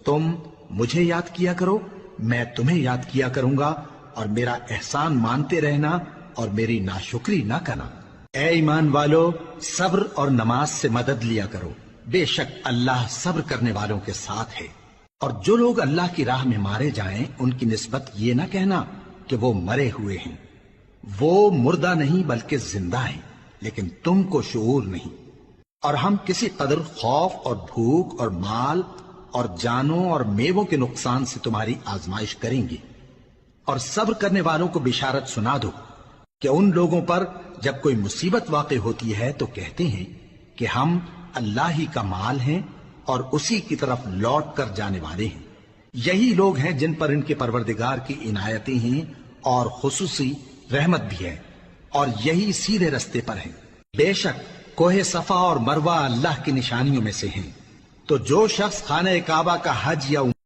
تم مجھے یاد کیا کرو، میں تمہیں یاد کیا کروں گا، اور میرا احسان مانتے رہنا اور میری ناشکری نہ کرنا۔ اے ایمان والو، صبر اور نماز سے مدد لیا کرو، بے شک اللہ صبر کرنے والوں کے ساتھ ہے۔ اور جو لوگ اللہ کی راہ میں مارے جائیں ان کی نسبت یہ نہ کہنا کہ وہ مرے ہوئے ہیں، وہ مردہ نہیں بلکہ زندہ ہیں، لیکن تم کو شعور نہیں۔ اور ہم کسی قدر خوف اور بھوک اور مال اور جانوں اور میووں کے نقصان سے تمہاری آزمائش کریں گے، اور صبر کرنے والوں کو بشارت سنا دو کہ ان لوگوں پر جب کوئی مصیبت واقع ہوتی ہے تو کہتے ہیں کہ ہم اللہ ہی کا مال ہیں اور اسی کی طرف لوٹ کر جانے والے ہیں۔ یہی لوگ ہیں جن پر ان کے پروردگار کی عنایتیں ہیں اور خصوصی رحمت بھی ہے، اور یہی سیدھے رستے پر ہیں۔ بے شک کوہ صفا اور مروہ اللہ کی نشانیوں میں سے ہیں، تو جو شخص خانہ کعبہ کا حج یا